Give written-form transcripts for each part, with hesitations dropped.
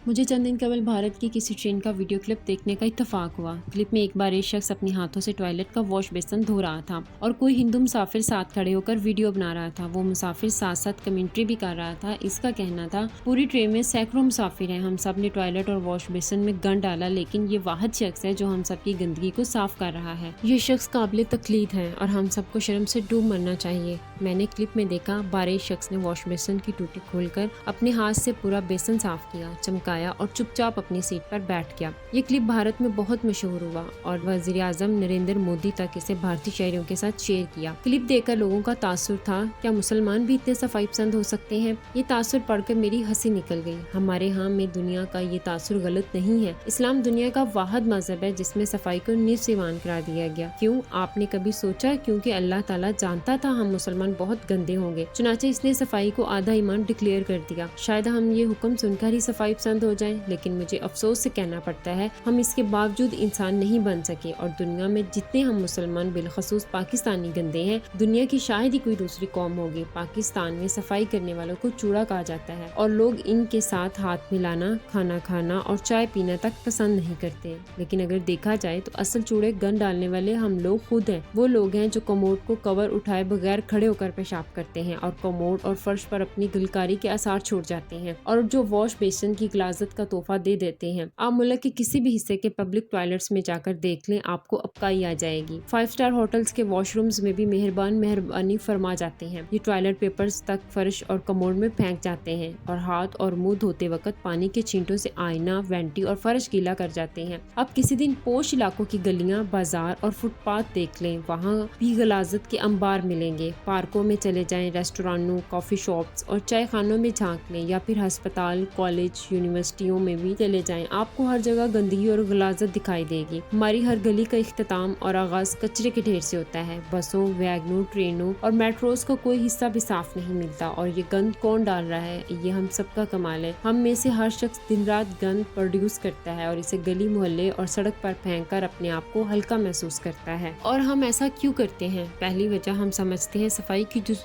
مجھے چند دن قبل بھارت کی کسی ٹرین کا ویڈیو کلپ دیکھنے کا اتفاق ہوا۔ کلپ میں ایک بار ایک شخص اپنے ہاتھوں سے ٹوائلٹ کا واش بیسن دھو رہا تھا اور کوئی ہندو مسافر ساتھ کھڑے ہو کر ویڈیو بنا رہا تھا۔ وہ مسافر ساتھ ساتھ کمنٹری بھی کر رہا تھا۔ اس کا کہنا تھا، پوری ٹرین میں سینکڑوں مسافر ہیں، ہم سب نے ٹوائلٹ اور واش بیسن میں گند ڈالا، لیکن یہ واحد شخص ہے جو ہم سب کی گندگی کو صاف کر رہا ہے۔ یہ شخص قابل تقلید ہے اور ہم سب کو شرم سے ڈوب مرنا چاہیے۔ میں نے کلپ میں دیکھا، بارے شخص نے واش بیسن کی ٹوٹی کھول کر اپنے ہاتھ سے پورا بیسن صاف کیا، چمکایا اور چپ چاپ اپنی سیٹ پر بیٹھ گیا۔ یہ کلپ بھارت میں بہت مشہور ہوا اور وزیر اعظم نریندر مودی تک اسے بھارتی شہریوں کے ساتھ شیئر کیا۔ کلپ دیکھ کر لوگوں کا تاثر تھا، کیا مسلمان بھی اتنے صفائی پسند ہو سکتے ہیں؟ یہ تاثر پڑھ کر میری ہنسی نکل گئی۔ ہمارے ہاں میں دنیا کا یہ تاثر غلط نہیں ہے۔ اسلام دنیا کا واحد مذہب ہے جس میں صفائی کو نصف ایمان قرار دیا گیا۔ کیوں؟ آپ نے کبھی سوچا؟ کیونکہ اللہ تعالیٰ جانتا تھا ہم مسلمان بہت گندے ہوں گے، چنانچہ اس نے صفائی کو آدھا ایمان ڈکلیئر کر دیا۔ شاید ہم یہ حکم سن کر ہی صفائی پسند ہو جائیں، لیکن مجھے افسوس سے کہنا پڑتا ہے ہم اس کے باوجود انسان نہیں بن سکے، اور دنیا میں جتنے ہم مسلمان بالخصوص پاکستانی گندے ہیں، دنیا کی شاید ہی کوئی دوسری قوم ہوگی۔ پاکستان میں صفائی کرنے والوں کو چوڑا کہا جاتا ہے اور لوگ ان کے ساتھ ہاتھ ملانا، کھانا کھانا اور چائے پینا تک پسند نہیں کرتے، لیکن اگر دیکھا جائے تو اصل چوڑے گند ڈالنے والے ہم لوگ خود ہیں۔ وہ لوگ ہیں جو کموڈ کو کور اٹھائے بغیر کھڑے ہو کر پیشاب کرتے ہیں اور کموڈ اور فرش پر اپنی گلکاری کے آثار چھوڑ جاتے ہیں، اور جو واش بیسن کی غلاظت کا تحفہ دے دیتے ہیں۔ آپ ملک کے کسی بھی حصے کے پبلک ٹوائلٹس میں جا کر دیکھ لیں، آپ کو ابکائی آ جائے گی۔ 5 اسٹار ہوٹلز کے واش رومز میں بھی مہربانی فرما جاتے ہیں۔ یہ ٹوائلٹ پیپرز تک فرش اور کموڈ میں پھینک جاتے ہیں اور ہاتھ اور منہ دھوتے وقت پانی کے چھینٹوں سے آئینہ، وینٹی اور فرش گیلا کر جاتے ہیں۔ اب کسی دن پوش علاقوں کی گلیاں، بازار اور فٹ پاتھ دیکھ لیں، وہاں بھی غلاظت کے انبار ملیں گے۔ پارکوں میں چلے جائیں، ریسٹورانوں، کافی شاپس اور چائے خانوں میں جھانک لیں، یا پھر ہسپتال، کالج، یونیورسٹیوں میں بھی چلے جائیں، آپ کو ہر جگہ گندگی اور غلاظت دکھائی دے گی۔ ہماری ہر گلی کا اختتام اور آغاز کچرے کے ڈھیر سے ہوتا ہے۔ بسوں، ویگنوں، ٹرینوں اور میٹروز کا کوئی حصہ بھی صاف نہیں ملتا، اور یہ گند کون ڈال رہا ہے؟ یہ ہم سب کا کمال ہے۔ ہم میں سے ہر شخص دن رات گند پروڈیوس کرتا ہے اور اسے گلی محلے اور سڑک پر پھینک کر اپنے آپ کو ہلکا محسوس کرتا ہے۔ اور ہم ایسا کیوں کرتے ہیں؟ پہلی وجہ، ہم سمجھتے ہیں صفائی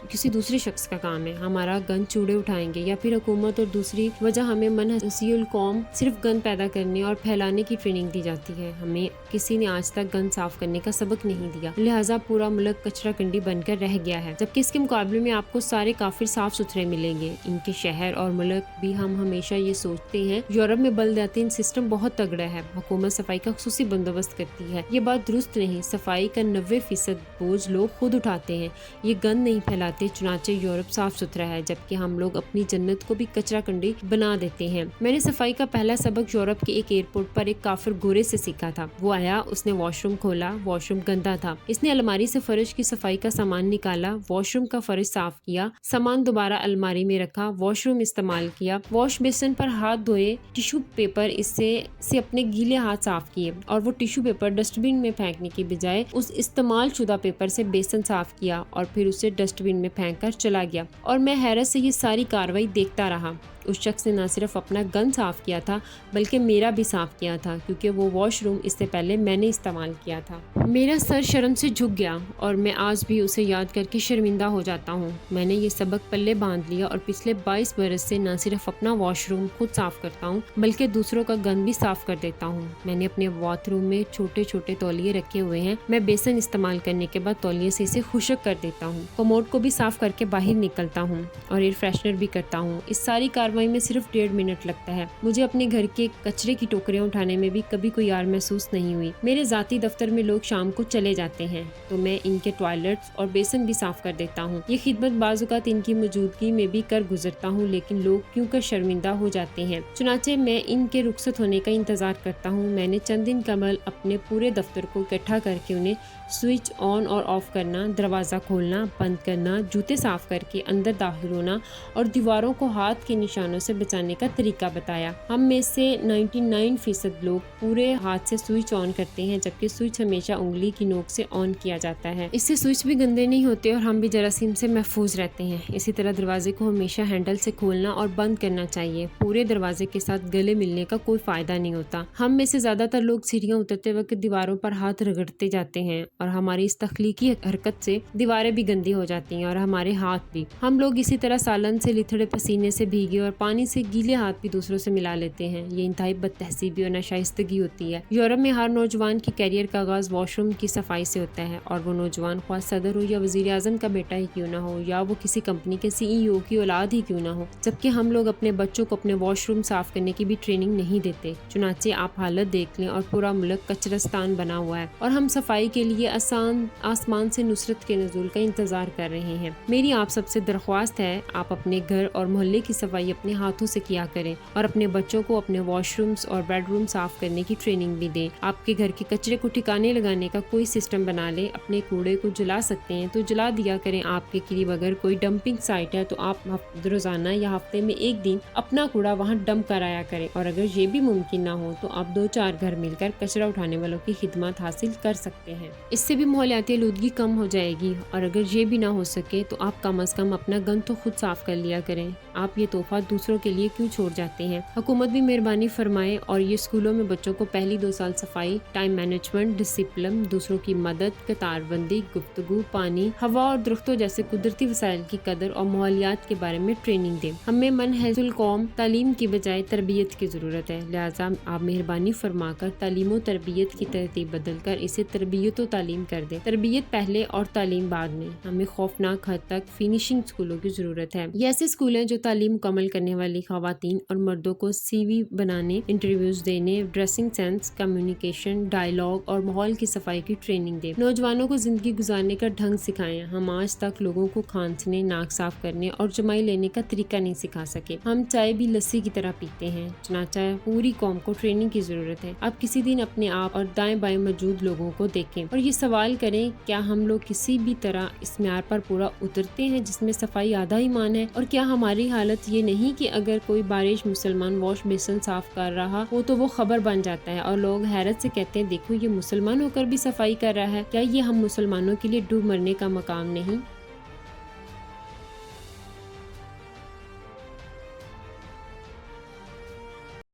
کسی دوسرے شخص کا کام ہے، ہمارا گند چوڑے اٹھائیں گے، یا پھر حکومت۔ اور دوسری وجہ، ہمیں منحوسی القوم صرف گند پیدا کرنے اور پھیلانے کی ٹریننگ دی جاتی ہے، ہمیں کسی نے آج تک گند صاف کرنے کا سبق نہیں دیا، لہٰذا پورا ملک کچرا کنڈی بن کر رہ گیا ہے، جبکہ اس کے مقابلے میں آپ کو سارے کافر صاف ستھرے ملیں گے۔ ان کے شہر اور ملک بھی ہم ہمیشہ یہ سوچتے ہیں، یورپ میں بلدیاتی سسٹم بہت تگڑا ہے، حکومت صفائی کا خصوصی بندوبست کرتی ہے۔ یہ بات درست نہیں، صفائی کا 90% بوجھ لوگ خود اٹھاتے ہیں، یہ گند نہیں پھیلاتے، چنانچہ یورپ صاف ستھرا ہے، جبکہ ہم لوگ اپنی جنت کو بھی کچرا کنڈی بنا دیتے ہیں۔ میں نے صفائی کا پہلا سبق یورپ کے ایک ایئرپورٹ پر ایک کافر گورے سے سیکھا تھا۔ وہ آیا، اس نے واش روم کھولا، واش روم گندا تھا، اس نے الماری سے فرش کی صفائی کا سامان نکالا، واش روم کا فرش صاف کیا، سامان دوبارہ الماری میں رکھا، واش روم استعمال کیا، واش بیسن پر ہاتھ دھوئے، ٹیشو پیپر اس سے اپنے گیلے ہاتھ صاف کیے، اور وہ ٹیشو پیپر ڈسٹ بن میں پھینکنے کی بجائے اس استعمال شدہ پیپر سے بیسن صاف کیا اور پھر اسے ڈسٹ بن میں پھینک کر چلا گیا، اور میں حیرت سے یہ ساری کارروائی دیکھتا رہا۔ اس شخص نے نہ صرف اپنا گند صاف کیا تھا بلکہ میرا بھی صاف کیا تھا، کیونکہ وہ واش روم اس سے پہلے میں نے استعمال کیا تھا۔ میرا سر شرم سے جھک گیا اور میں آج بھی اسے یاد کر کے شرمندہ ہو جاتا ہوں۔ میں نے یہ سبق پلے باندھ لیا اور پچھلے 22 برس سے نہ صرف اپنا واش روم خود صاف کرتا ہوں بلکہ دوسروں کا گند بھی صاف کر دیتا ہوں۔ میں نے اپنے باتھ روم میں چھوٹے چھوٹے تولیے رکھے ہوئے ہیں، میں بیسن استعمال کرنے کے بعد تولیے سے اسے خشک کر دیتا ہوں، کموڈ کو بھی صاف کر کے باہر نکلتا ہوں اور ایئر فریشنر بھی کرتا ہوں۔ اس ساری کارروائی میں صرف 1.5 منٹ لگتا ہے۔ مجھے اپنے گھر کے کچرے کی ٹوکریاں اٹھانے میں بھی کبھی کوئی یار محسوس نہیں ہوئی۔ میرے ذاتی دفتر میں لوگ شام کو چلے جاتے ہیں تو میں ان کے ٹوائلٹس اور بیسن بھی صاف کر دیتا ہوں۔ یہ خدمت بعض اوقات ان کی موجودگی میں بھی کر گزرتا ہوں، لیکن لوگ کیوں کر شرمندہ ہو جاتے ہیں، چنانچہ میں ان کے رخصت ہونے کا انتظار کرتا ہوں۔ میں نے چند دن قبل اپنے پورے دفتر کو اکٹھا کر کے انہیں سوئچ آن اور آف کرنا، دروازہ کھولنا، بند کرنا، جوتے صاف کر کے اندر داخل ہونا اور دیواروں کو ہاتھ کے نشانوں سے بچانے کا طریقہ بتایا۔ ہم میں سے 99% لوگ پورے ہاتھ سے سوئچ آن کرتے ہیں، جبکہ سوئچ ہمیشہ انگلی کی نوک سے آن کیا جاتا ہے۔ اس سے سوئچ بھی گندے نہیں ہوتے اور ہم بھی جراثیم سے محفوظ رہتے ہیں۔ اسی طرح دروازے کو ہمیشہ ہینڈل سے کھولنا اور بند کرنا چاہیے۔ پورے دروازے کے ساتھ گلے ملنے کا کوئی فائدہ نہیں ہوتا۔ ہم میں سے زیادہ تر لوگ سیڑھیاں اترتے وقت دیواروں پر ہاتھ رگڑتے جاتے ہیں، اور ہماری اس تخلیقی حرکت سے دیواریں بھی گندی ہو جاتی ہیں اور ہمارے ہاتھ بھی۔ ہم لوگ اسی طرح سالن سے لتھڑے پسینے سے بھیگے اور پانی سے گیلے ہاتھ بھی دوسروں سے ملا لیتے ہیں۔ یہ انتہائی بد تہذیبی اور ناشائستگی ہوتی ہے۔ یورپ میں ہر نوجوان کی کیریئر کا آغاز واش روم کی صفائی سے ہوتا ہے، اور وہ نوجوان خواہ صدر ہو یا وزیر اعظم کا بیٹا ہی کیوں نہ ہو، یا وہ کسی کمپنی کے CEO کی اولاد ہی کیوں نہ ہو، جبکہ ہم لوگ اپنے بچوں کو اپنے واش روم صاف کرنے کی بھی ٹریننگ نہیں دیتے۔ چنانچہ آپ حالت دیکھ لیں اور پورا ملک کچرستان بنا ہوا ہے، اور ہم صفائی کے لیے آسمان سے نصرت کے نزول کا انتظار کر رہے ہیں۔ میری آپ سب سے درخواست ہے، آپ اپنے گھر اور محلے کی صفائی اپنے ہاتھوں سے کیا کریں، اور اپنے بچوں کو اپنے واش رومز اور بیڈ روم صاف کرنے کی ٹریننگ بھی دیں۔ آپ کے گھر کے کچرے کو ٹھکانے لگانے کا کوئی سسٹم بنا لیں۔ اپنے کوڑے کو جلا سکتے ہیں تو جلا دیا کریں۔ آپ کے قریب اگر کوئی ڈمپنگ سائٹ ہے تو آپ روزانہ یا ہفتے میں ایک دن اپنا کوڑا وہاں ڈمپ کرایا کریں، اور اگر یہ بھی ممکن نہ ہو تو آپ 2-4 گھر مل کر کچرا اٹھانے والوں کی خدمات حاصل کر سکتے ہیں۔ اس سے بھی ماحولیاتی آلودگی کم ہو جائے گی، اور اگر یہ بھی نہ ہو سکے تو آپ کم از کم اپنا گند تو خود صاف کر لیا کریں۔ آپ یہ تحفہ دوسروں کے لیے کیوں چھوڑ جاتے ہیں؟ حکومت بھی مہربانی فرمائے اور یہ اسکولوں میں بچوں کو پہلی 2 سال صفائی، ٹائم مینجمنٹ، ڈسپلن، دوسروں کی مدد، قطار بندی، گفتگو، پانی، ہوا اور درختوں جیسے قدرتی وسائل کی قدر اور ماحولیات کے بارے میں ٹریننگ دیں۔ ہمیں منحص القوم تعلیم کی بجائے تربیت کی ضرورت ہے، لہٰذا آپ مہربانی فرما کر تعلیم و تربیت کی ترتیب بدل کر اسے تربیت و تعلیم کر دیں۔ تربیت پہلے اور تعلیم بعد میں۔ ہمیں خوفناک حد تک فنیشنگ اسکولوں کی ضرورت ہے۔ یہ ایسے اسکول ہیں جو تعلیم مکمل کرنے والی خواتین اور مردوں کو CV بنانے، انٹرویوز دینے، ڈریسنگ سینس، کمیونیکیشن، ڈائیلاگ اور ماحول کی صفائی کی ٹریننگ دیں۔ نوجوانوں کو زندگی گزارنے کا ڈھنگ سکھائیں۔ ہم آج تک لوگوں کو کھانسنے، ناک صاف کرنے اور جمائی لینے کا طریقہ نہیں سکھا سکے۔ ہم چائے بھی لسی کی طرح پیتے ہیں، چنانچہ پوری قوم کو ٹریننگ کی ضرورت ہے۔ آپ کسی دن اپنے آپ اور دائیں بائیں موجود لوگوں کو دیکھیں اور یہ سوال کریں، کیا ہم لوگ کسی بھی طرح اس معیار پر پورا اترتے ہیں جس میں صفائی آدھا ایمان ہے؟ اور کیا ہماری حالت یہ نہیں کہ اگر کوئی بارش مسلمان واش بیسن صاف کر رہا ہو تو وہ خبر بن جاتا ہے اور لوگ حیرت سے کہتے ہیں دیکھو یہ مسلمان ہو کر بھی صفائی کر رہا ہے؟ کیا یہ ہم مسلمانوں کے لیے ڈوب مرنے کا مقام نہیں؟